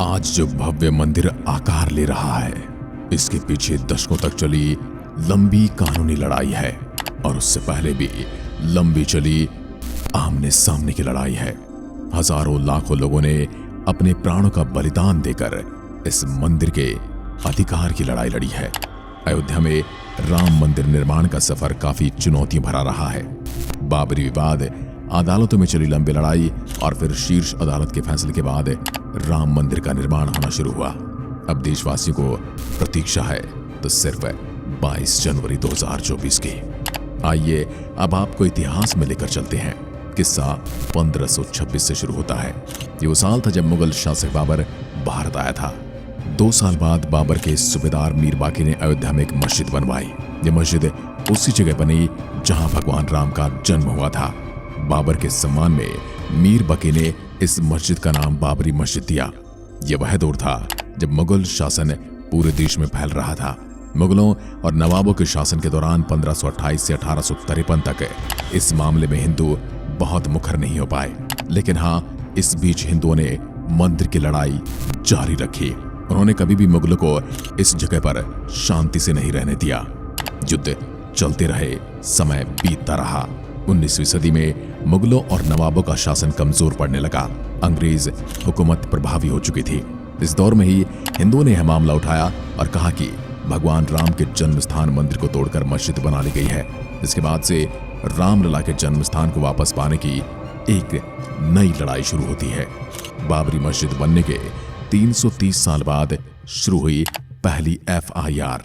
आज जो भव्य मंदिर आकार ले रहा है, इसके पीछे दशकों तक चली लंबी कानूनी लड़ाई है और उससे पहले भी लंबी चली आमने सामने की लड़ाई है। हजारों लाखों लोगों ने अपने प्राणों का बलिदान देकर इस मंदिर के अधिकार की लड़ाई लड़ी है। अयोध्या में राम मंदिर निर्माण का सफर काफी चुनौती भरा रहा है। बाबरी विवाद, अदालतों में चली लंबी लड़ाई और फिर शीर्ष अदालत के फैसले के बाद राम मंदिर का निर्माण होना शुरू हुआ। अब देशवासियों को प्रतीक्षा है तो सिर्फ 22 जनवरी 2024 की। आइए अब आपको इतिहास में लेकर चलते हैं। किस्सा 1526 से शुरू होता है। ये वो साल था जब मुगल शासक बाबर भारत आया था। 2 साल बाद बाबर के सूबेदार मीर बाकी ने अयोध्या में एक मस्जिद बनवाई। ये मस्जिद उसी जगह बनी जहां भगवान राम का जन्म हुआ था। बाबर के सम्मान में मीर बाकी ने इस मस्जिद का नाम बाबरी मस्जिद दिया। यह वह दौर था जब मुगल शासन पूरे देश में फैल रहा था। मुगलों और नवाबों के शासन के दौरान 1528 से 1853 तक इस मामले में हिंदू बहुत मुखर नहीं हो पाए, लेकिन हाँ, इस बीच हिंदुओं ने मंदिर की लड़ाई जारी रखी। उन्होंने कभी भी मुगलों को इस जगह पर शांति से नहीं रहने दिया। युद्ध चलते रहे, समय बीतता रहा। 19वीं सदी में मुगलों और नवाबों का शासन कमजोर पड़ने लगा। अंग्रेज हुकूमत प्रभावी हो चुकी थी। इस दौर में ही हिंदुओं ने यह मामला उठाया और कहा कि भगवान राम के जन्म स्थान मंदिर को तोड़कर मस्जिद बना ली गई है। इसके बाद से रामलला के जन्म स्थान को वापस पाने की एक नई लड़ाई शुरू होती है। बाबरी मस्जिद बनने के 330 साल बाद शुरू हुई पहली FIR।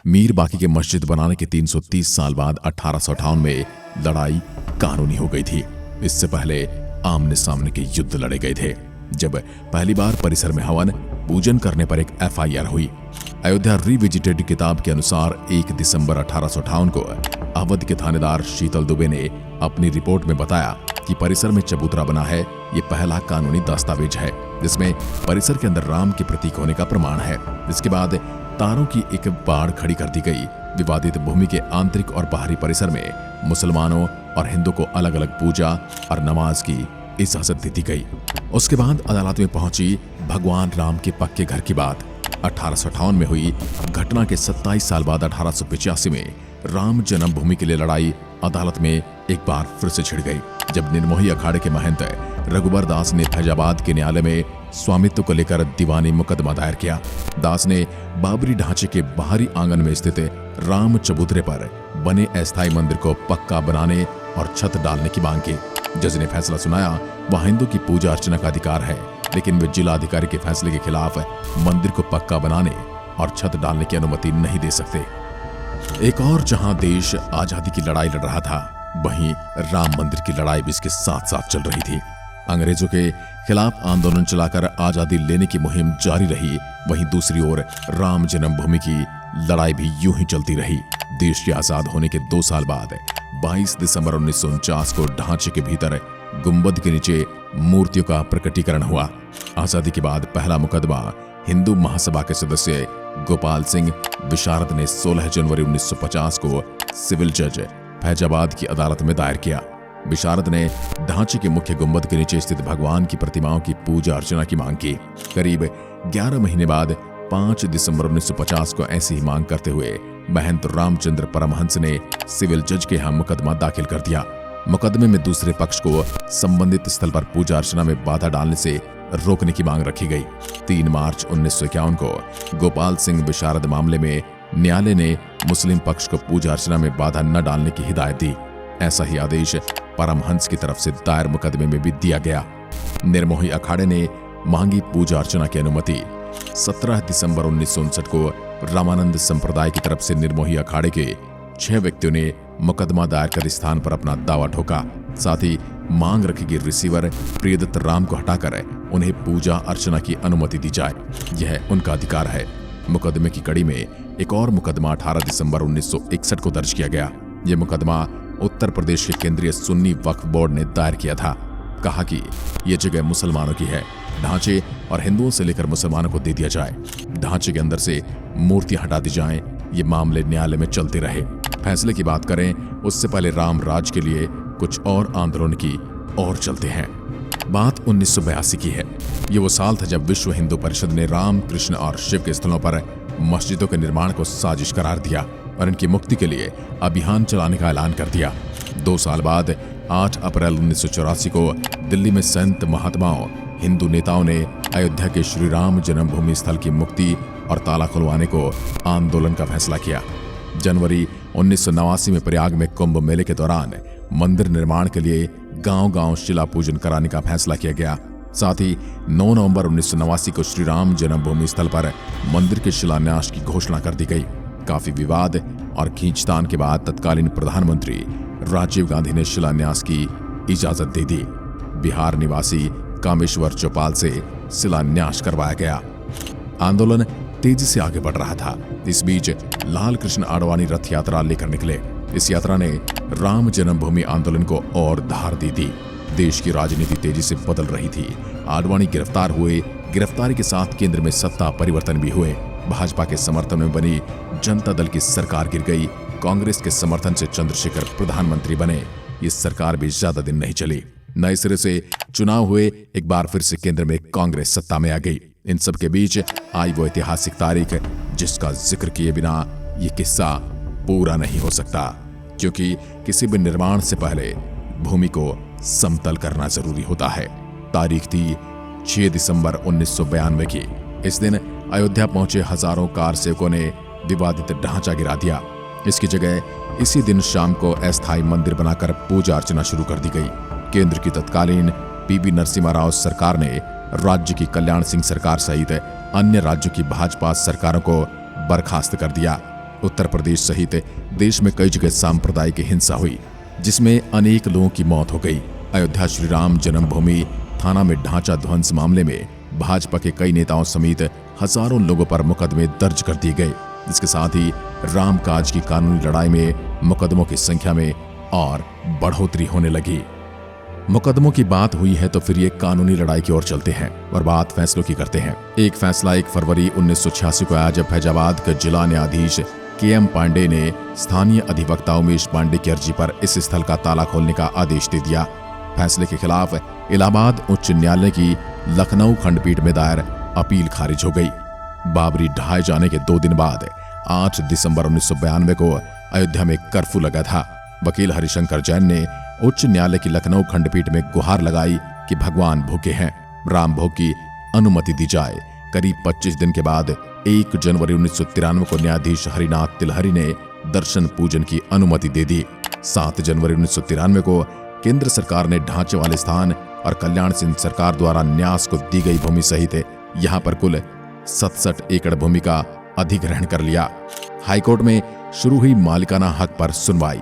मीर बाकी के मस्जिद बनाने के 330 साल बाद 1858 में लड़ाई कानूनी हो गई थी। इससे पहले आमने सामने के युद्ध लड़े गए थे। जब पहली बार परिसर में हवन पूजन करने पर एक FIR हुई। अयोध्या रिविजिटेड किताब के अनुसार 1 दिसंबर 1858 को अवध के थानेदार शीतल दुबे ने अपनी रिपोर्ट में बताया कि परिसर में चबूतरा बना है। ये पहला कानूनी दस्तावेज है जिसमें परिसर के अंदर राम के प्रतीक होने का प्रमाण है। इसके बाद तारों की एक बाड़ खड़ी कर दी गई। विवादित भूमि के आंतरिक और बाहरी परिसर में मुसलमानों और हिंदू को अलग अलग पूजा और नमाज की इजाजत दी गई। उसके बाद अदालत में पहुंची भगवान राम के पक्के घर की बात। 1858 में हुई घटना के 27 साल बाद 1885 में राम जन्मभूमि के लिए लड़ाई अदालत में एक बार फिर से छिड़ गई, जब निर्मोही अखाड़े के महंत रघुबर दास ने फैजाबाद के न्यायालय में स्वामित्व को लेकर दीवानी मुकदमा दायर किया। दास ने बाबरी ढांचे के बाहरी आंगन में स्थित राम चबूतरे पर बने अस्थायी मंदिर को पक्का बनाने और छत डालने की मांग की। जज ने फैसला सुनाया, वह हिंदू की पूजा अर्चना का अधिकार है, लेकिन वे जिला अधिकारी के फैसले के खिलाफ मंदिर को पक्का बनाने और छत डालने की अनुमति नहीं दे सकते। एक और जहां देश आजादी की लड़ाई लड़ रहा था, वहीं राम मंदिर की लड़ाई भी इसके साथ साथ चल रही थी। अंग्रेजों के खिलाफ आंदोलन चलाकर आजादी लेने की मुहिम जारी रही। वहीं दूसरी ओर राम जन्मभूमि की लड़ाई भी यूं ही चलती रही। देश के आजाद होने के 2 साल बाद 22 दिसंबर 1949 को ढांचे के भीतर गुंबद के नीचे मूर्तियों का प्रकटीकरण हुआ। आजादी के बाद पहला मुकदमा हिंदू महासभा के सदस्य गोपाल सिंह विशारद ने 16 जनवरी 1950 को सिविल जज फैजाबाद की अदालत में दायर किया। विशारद ने ढांचे के मुख्य गुंबद के नीचे स्थित भगवान की प्रतिमाओं की पूजा अर्चना की मांग की। करीब 11 महीने बाद 5 दिसंबर 1950 को ऐसी ही मांग करते हुए महंत रामचंद्र परमहंस ने सिविल जज के यहाँ मुकदमा दाखिल कर दिया। मुकदमे में दूसरे पक्ष को संबंधित स्थल पर पूजा अर्चना में बाधा डालने से रोकने की मांग रखी गई। 3 मार्च 1951 को गोपाल सिंह विशारद मामले में न्यायालय ने मुस्लिम पक्ष को पूजा अर्चना में बाधा न डालने की हिदायत दी। ऐसा ही आदेश परमहंस की तरफ से दायर मुकदमे में भी दिया गया। निर्मोही अखाड़े ने मांगी पूजा अर्चना की अनुमति। 17 दिसंबर 1959 को रामानंद संप्रदाय की तरफ से निर्मोही अखाड़े के 6 व्यक्तियों ने मुकदमा दायर कर स्थान पर अपना दावा ठोका। साथ ही मांग रखी कि रिसीवर प्रियदत्त राम को हटाकर उन्हें पूजा अर्चना की अनुमति दी जाए। यह उनका अधिकार है। मुकदमे की कड़ी में एक और मुकदमा 18 दिसंबर 1961 को दर्ज किया गया। यह मुकदमा उत्तर प्रदेश के केंद्रीय सुन्नी वक्फ बोर्ड ने दायर किया था। कहा कि यह जगह मुसलमानों की है, ढांचे और हिंदुओं से लेकर मुसलमानों को दे दिया जाए। ढांचे के अंदर से मूर्तियां हटा दी जाएं। ये मामले न्यायालय में चलते रहे। फैसले की बात करें उससे पहले राम राज के लिए कुछ और आंदोलन की ओर चलते हैं। बात 1982 की है। ये वो साल था जब विश्व हिंदू परिषद ने राम, कृष्ण और शिव के स्थलों पर मस्जिदों के निर्माण को साजिश करार दिया और इनकी मुक्ति के लिए अभियान चलाने का ऐलान कर दिया। 2 साल बाद 8 अप्रैल 1984 को दिल्ली में संत महात्माओं, हिंदू नेताओं ने अयोध्या के श्री राम जन्मभूमि स्थल की मुक्ति और ताला खुलवाने को आंदोलन का फैसला किया। जनवरी 1989 में प्रयाग में कुंभ मेले के दौरान मंदिर निर्माण के लिए गांव-गांव शिला पूजन कराने का फैसला किया गया। साथ ही 9 नवंबर 1989 को श्री राम जन्मभूमि स्थल पर मंदिर के शिलान्यास की घोषणा कर दी गई। काफी विवाद और खींचतान के बाद तत्कालीन प्रधानमंत्री राजीव गांधी ने शिलान्यास की इजाजत दे दी। बिहार निवासी कामेश्वर चौपाल से शिलान्यास करवाया गया। आंदोलन तेजी से आगे बढ़ रहा था। इस बीच लाल कृष्ण आडवाणी रथ यात्रा लेकर निकले। इस यात्रा ने राम जन्मभूमि आंदोलन को और धार दी थी। देश की राजनीति तेजी से बदल रही थी। आडवाणी गिरफ्तार हुए। गिरफ्तारी के साथ केंद्र में सत्ता परिवर्तन भी हुए। भाजपा के समर्थन में बनी जनता दल की सरकार गिर गई। कांग्रेस के समर्थन से चंद्रशेखर प्रधानमंत्री बने। ये सरकार भी ज्यादा दिन नहीं चली। नए सिरे से चुनाव हुए। एक बार फिर से केंद्र में कांग्रेस सत्ता में आ गई। इन सब के बीच आई वो ऐतिहासिक तारीख जिसका जिक्र किए बिना ये किस्सा पूरा नहीं हो सकता, क्योंकि किसी भी निर्माण से पहले भूमि को समतल करना जरूरी होता है। तारीख थी 6 दिसंबर 1992 की। इस दिन अयोध्या पहुंचे हजारों कार सेवकों ने विवादित ढांचा गिरा दिया। इसकी जगह इसी दिन शाम को अस्थायी मंदिर बनाकर पूजा अर्चना शुरू कर दी गई। केंद्र की तत्कालीन पीवी नरसिम्हा राव सरकार ने राज्य की कल्याण सिंह सरकार सहित अन्य राज्यों की भाजपा सरकारों को बर्खास्त कर दिया। उत्तर प्रदेश सहित देश में कई जगह सांप्रदायिक हिंसा हुई, जिसमें अनेक लोगों की मौत हो गई। अयोध्या श्री राम जन्मभूमि थाना में ढांचा ध्वंस मामले में भाजपा के कई नेताओं समेत हजारों लोगों पर मुकदमे दर्ज कर दिए गए। इसके साथ ही रामकाज की कानूनी लड़ाई में मुकदमों की संख्या में और बढ़ोतरी होने लगी। मुकदमों की बात हुई है तो फिर ये कानूनी लड़ाई की ओर चलते हैं और बात फैसलों की करते हैं। एक फैसला 1 फरवरी 1986 को आया जब फैजाबाद के जिला न्यायाधीश KM पांडे ने स्थानीय अधिवक्ता उमेश पांडे की अर्जी पर इस स्थल का ताला खोलने का आदेश दे दिया। फैसले के खिलाफ इलाहाबाद उच्च न्यायालय की लखनऊ खंडपीठ में दायर अपील खारिज हो गई। बाबरी ढहाए जाने के 2 दिन बाद 8 दिसंबर 1992 को अयोध्या में कर्फ्यू लगा था। वकील हरिशंकर जैन ने उच्च न्यायालय की लखनऊ खंडपीठ में गुहार लगाई कि भगवान भूखे हैं, राम भोग की अनुमति दी जाए। करीब 25 दिन के बाद 1 जनवरी 1993 को न्यायाधीश हरिनाथ तिलहरी ने दर्शन पूजन की अनुमति दे दी। 7 जनवरी 1993 को केंद्र सरकार ने ढांचे वाले स्थान और कल्याण सिंह सरकार द्वारा न्यास को दी गई भूमि सहित यहाँ पर कुल 67 एकड़ भूमि का अधिग्रहण कर लिया। हाईकोर्ट में शुरू हुई मालिकाना हक पर सुनवाई।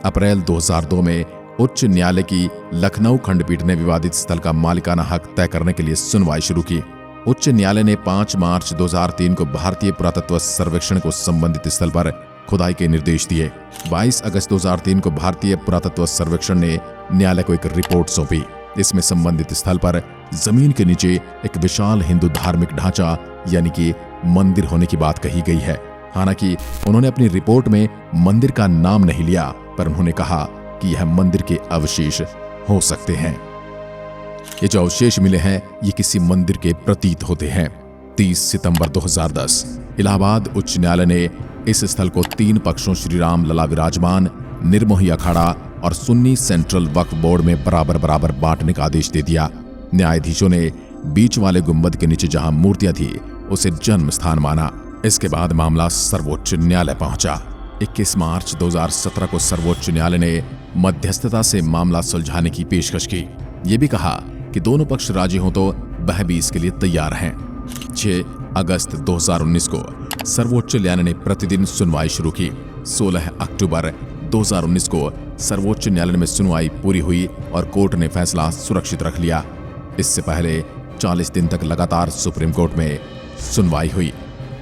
अप्रैल 2002 में उच्च न्यायालय की लखनऊ खंडपीठ ने विवादित स्थल का मालिकाना हक तय करने के लिए सुनवाई शुरू की। उच्च न्यायालय ने 5 मार्च 2003 को भारतीय पुरातत्व सर्वेक्षण को संबंधित स्थल पर खुदाई के निर्देश दिए। 22 अगस्त 2003 को भारतीय पुरातत्व सर्वेक्षण ने न्यायालय को एक रिपोर्ट सौंपी। इसमें संबंधित स्थल पर जमीन के नीचे एक विशाल हिंदू धार्मिक ढांचा यानी कि मंदिर होने की बात कही गई है। हालांकि उन्होंने अपनी रिपोर्ट में मंदिर का नाम नहीं लिया, पर उन्होंने कहा कि यह मंदिर के अवशेष हो सकते हैं। ये जो अवशेष मिले हैं ये किसी मंदिर के प्रतीत होते हैं। 30 सितंबर 2010 इलाहाबाद उच्च न्यायालय ने इस स्थल को 3 पक्षों श्री राम लला विराजमान, निर्मोही अखाड़ा और सुन्नी सेंट्रल वक्फ बोर्ड में बराबर बराबर बांटने का आदेश दे दिया। न्यायाधीशों ने बीच वाले गुंबद के नीचे जहां मूर्तियां थी उसे जन्म स्थान माना। इसके बाद मामला सर्वोच्च न्यायालय पहुंचा। 21 मार्च 2017 को सर्वोच्च न्यायालय ने मध्यस्थता से मामला सुलझाने की पेशकश की। ये भी कहा कि दोनों पक्ष राजी हो तो वह भी इसके लिए तैयार हैं। 6 अगस्त 2019 को सर्वोच्च न्यायालय ने प्रतिदिन सुनवाई शुरू की। 16 अक्टूबर 2019 को सर्वोच्च न्यायालय में सुनवाई पूरी हुई और कोर्ट ने फैसला सुरक्षित रख लिया। इससे पहले 40 दिन तक लगातार सुप्रीम कोर्ट में सुनवाई हुई।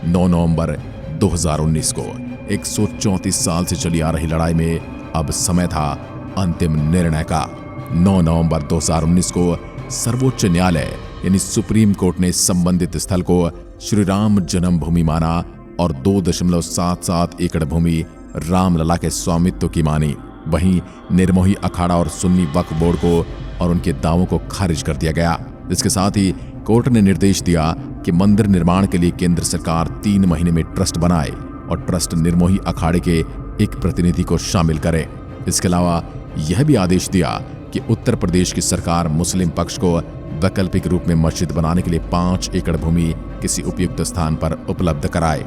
9 नवंबर 2019 को 134 साल से चली आ रही लड़ाई में अब समय था अंतिम निर्णय का। 9 नवंबर 2019 को सर्वोच्च न्यायालय यानी सुप्रीम कोर्ट ने संबंधित स्थल को श्री राम जन्मभूमि माना और 2.77 एकड़ भूमि रामलला के स्वामित्व की मानी। वहीं निर्मोही अखाड़ा और सुन्नी वक्फ बोर्ड को और उनके दावों को खारिज कर दिया गया। इसके साथ ही कोर्ट ने निर्देश दिया कि मंदिर निर्माण के लिए केंद्र सरकार 3 महीने में ट्रस्ट बनाए और ट्रस्ट निर्मोही अखाड़े के एक प्रतिनिधि को शामिल करे। इसके अलावा यह भी आदेश दिया कि उत्तर प्रदेश की सरकार मुस्लिम पक्ष को वैकल्पिक रूप में मस्जिद बनाने के लिए 5 एकड़ भूमि किसी उपयुक्त स्थान पर उपलब्ध कराए।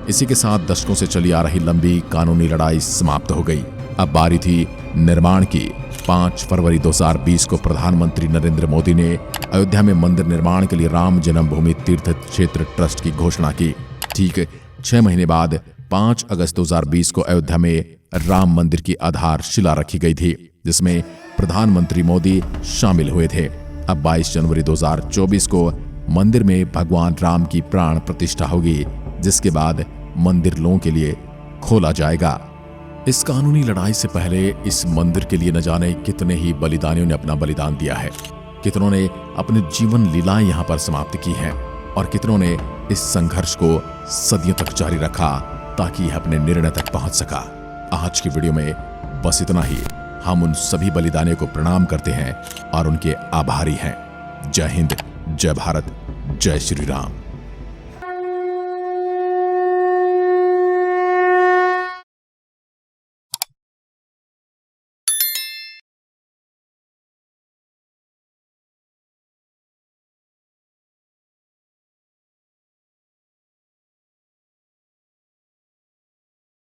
इसी के साथ दशकों से चली आ रही लंबी कानूनी लड़ाई समाप्त हो गई। अब बारी थी निर्माण की। 5 फरवरी 2020 को प्रधानमंत्री नरेंद्र मोदी ने अयोध्या में मंदिर निर्माण के लिए राम जन्मभूमि तीर्थ क्षेत्र ट्रस्ट की घोषणा की। ठीक 6 महीने बाद 5 अगस्त 2020 को अयोध्या में राम मंदिर की आधारशिला रखी गई थी, जिसमें प्रधानमंत्री मोदी शामिल हुए थे। अब 22 जनवरी 2024 को मंदिर में भगवान राम की प्राण प्रतिष्ठा होगी, जिसके बाद मंदिर लोगों के लिए खोला जाएगा। इस कानूनी लड़ाई से पहले इस मंदिर के लिए न जाने कितने ही बलिदानियों ने अपना बलिदान दिया है, कितनों ने अपने जीवन लीलाएं यहाँ पर समाप्त की हैं और कितनों ने इस संघर्ष को सदियों तक जारी रखा ताकि यह अपने निर्णय तक पहुंच सका। आज की वीडियो में बस इतना ही। हम उन सभी बलिदानियों को प्रणाम करते हैं और उनके आभारी हैं। जय हिंद, जय भारत, जय श्री राम।